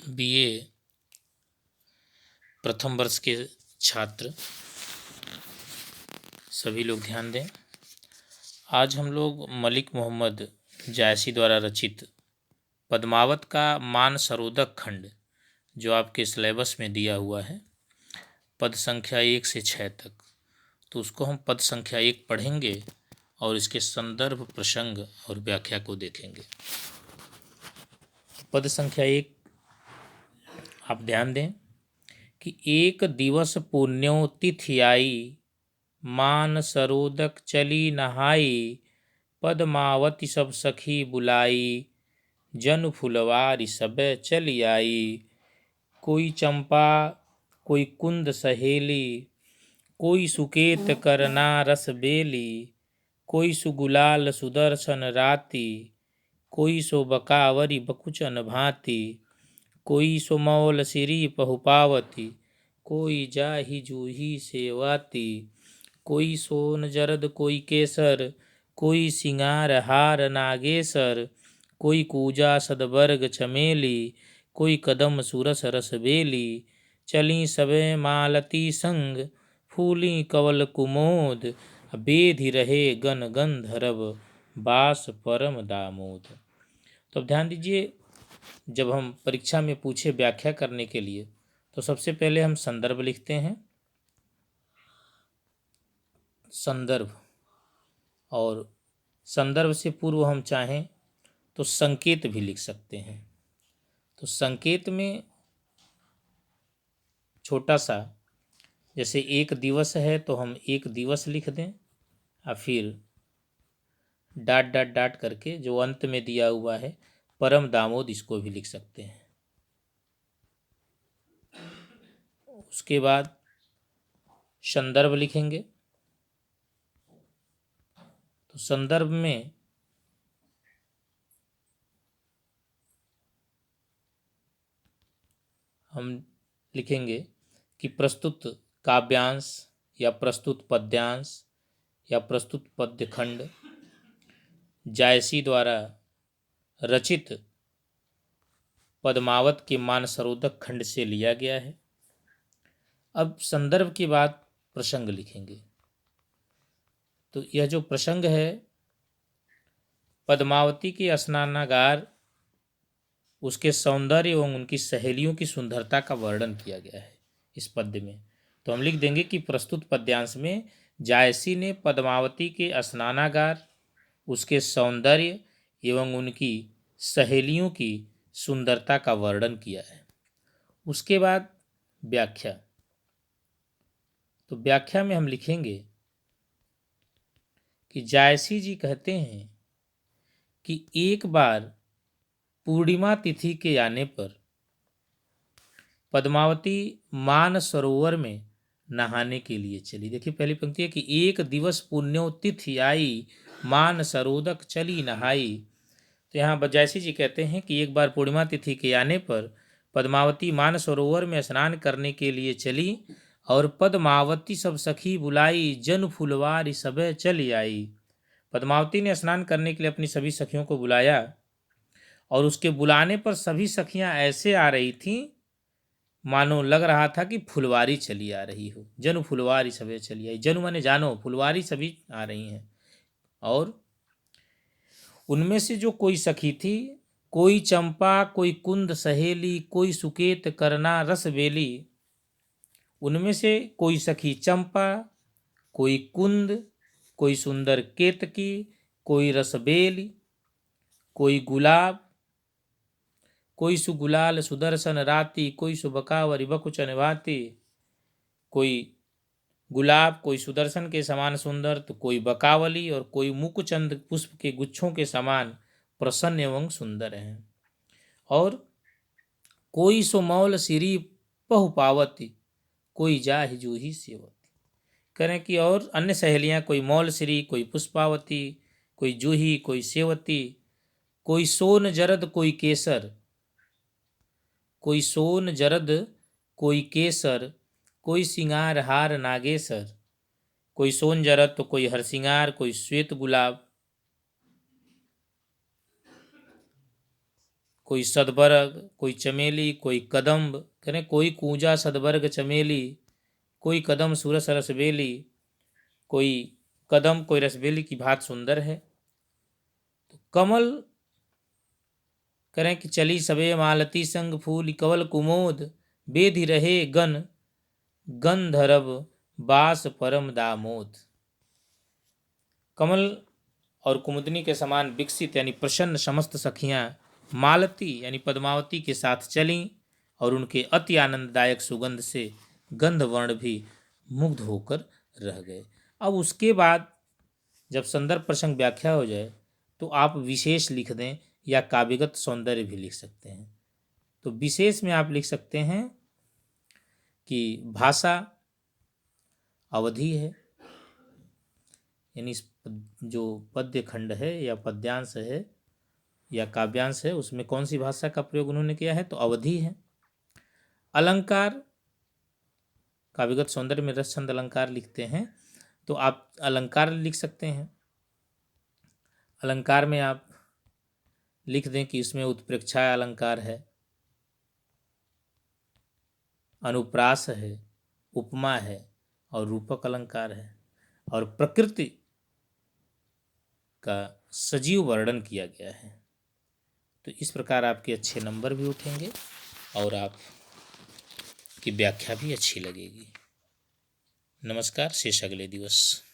BA प्रथम वर्ष के छात्र सभी लोग ध्यान दें। आज हम लोग मलिक मोहम्मद जायसी द्वारा रचित पद्मावत का मानसरोदक खंड, जो आपके सिलेबस में दिया हुआ है पद संख्या 1 से 6 तक, तो उसको हम पद संख्या 1 पढ़ेंगे और इसके संदर्भ, प्रसंग और व्याख्या को देखेंगे। पद संख्या 1 आप ध्यान दें कि एक दिवस पुण्यो तिथि आई, मान सरोदक चली नहाई, पद्मावती सब सखी बुलाई, जन फुलवारी सबे चली आई। कोई चंपा कोई कुंद सहेली, कोई सुकेत करना रस बेली, कोई सुगुलाल सुदर्शन राती, कोई सो बकावरी बकुचन भांति, कोई सो मौल सिरी पहुपावती, कोई जाहि जूही सेवाती, कोई सोन जरद कोई केसर, कोई सिंगार हार नागेसर, कोई कूजा सदबर्ग चमेली, कोई कदम सुरस रस बेली, चली सबे मालती संग, फूली कवल कुमोद, बेधि रहे गन गंधर्व, बास परम दामोद। तो अब ध्यान दीजिए, जब हम परीक्षा में पूछे व्याख्या करने के लिए तो सबसे पहले हम संदर्भ लिखते हैं, संदर्भ, और संदर्भ से पूर्व हम चाहें तो संकेत भी लिख सकते हैं। तो संकेत में छोटा सा, जैसे एक दिवस है तो हम एक दिवस लिख दें, और फिर डाट डाट डाट करके जो अंत में दिया हुआ है परम दामोद, इसको भी लिख सकते हैं। उसके बाद संदर्भ लिखेंगे, तो संदर्भ में हम लिखेंगे कि प्रस्तुत काव्यांश या प्रस्तुत पद्यांश या प्रस्तुत पद्यखंड जायसी द्वारा रचित पद्मावत के मानसरोदक खंड से लिया गया है। अब संदर्भ के बाद प्रसंग लिखेंगे। तो यह जो प्रसंग है, पद्मावती के स्नानागार, उसके सौंदर्य एवं उनकी सहेलियों की सुंदरता का वर्णन किया गया है इस पद्य में। तो हम लिख देंगे कि प्रस्तुत पद्यांश में जायसी ने पद्मावती के स्नानागार, उसके सौंदर्य एवं उनकी सहेलियों की सुंदरता का वर्णन किया है। उसके बाद व्याख्या। तो व्याख्या में हम लिखेंगे कि जायसी जी कहते हैं कि एक बार पूर्णिमा तिथि के आने पर पद्मावती मान सरोवर में नहाने के लिए चली। देखिए पहली पंक्ति है कि एक दिवस पुण्यो तिथि आई, मान सरोदक चली नहाई। तो यहाँ जायसी जी कहते हैं कि एक बार पूर्णिमा तिथि के आने पर पद्मावती मान सरोवर में स्नान करने के लिए चली, और पद्मावती सब सखी बुलाई, जन फुलवारी सबे चली आई। पद्मावती ने स्नान करने के लिए अपनी सभी सखियों को बुलाया, और उसके बुलाने पर सभी सखियां ऐसे आ रही थीं मानो लग रहा था कि फुलवारी चली आ रही हो। जनु फुलवारी सबे चली आई, जनु माने जानो, फुलवारी सभी आ रही हैं। और उनमें से जो कोई सखी थी, कोई चंपा कोई कुंद सहेली, कोई सुकेत करना रस बेली। उनमें से कोई सखी चंपा, कोई कुंद, कोई सुंदर केतकी, कोई रसबेली, कोई गुलाब, कोई सुगुलाल सुदर्शन राती, कोई सुबकावरी बकुचन भांति। कोई गुलाब, कोई सुदर्शन के समान सुंदर, तो कोई बकावली, और कोई मुकुचंद पुष्प के गुच्छों के समान प्रसन्न एवं सुंदर हैं। और कोई सो मौल सिरी पहुपावती, कोई जाहि जूही सेवती। करें कि और अन्य सहेलियां, कोई मौल श्री, कोई पुष्पावती, कोई जूही, कोई सेवती, कोई सोन जरद कोई केसर, कोई सोन जरद कोई केसर, कोई सिंगार हार नागेसर। कोई सोन जरद तो कोई हरसिंगार, कोई श्वेत गुलाब, कोई सदबरग, कोई चमेली, कोई कदम्ब, करें कोई कूंजा सदबरग चमेली, कोई कदम सूरस रसबेली, कोई कदम कोई रसबेली की भांति सुंदर है। तो कमल करें कि चली सबे मालती संग फूल कवल कुमोद, बेधि रहे गन गंधर्व बास परम दामोद। कमल और कुमुदनी के समान विकसित यानी प्रसन्न समस्त सखियां मालती यानी पद्मावती के साथ चलीं और उनके अति आनंददायक सुगंध से गंधवर्ण भी मुग्ध होकर रह गए। अब उसके बाद जब संदर्भ प्रसंग व्याख्या हो जाए तो आप विशेष लिख दें या काव्यगत सौंदर्य भी लिख सकते हैं। तो विशेष में आप लिख सकते हैं कि भाषा अवधि है, यानी जो पद्य खंड है या पद्यांश है या काव्यांश है उसमें कौन सी भाषा का प्रयोग उन्होंने किया है, तो अवधि है। अलंकार, काव्यगत सौंदर्य में रस छंद अलंकार लिखते हैं तो आप अलंकार लिख सकते हैं। अलंकार में आप लिख दें कि इसमें उत्प्रेक्षा अलंकार है, अनुप्रास है, उपमा है और रूपक अलंकार है और प्रकृति का सजीव वर्णन किया गया है। तो इस प्रकार आपके अच्छे नंबर भी उठेंगे और आपकी व्याख्या भी अच्छी लगेगी। नमस्कार, शेष अगले दिवस।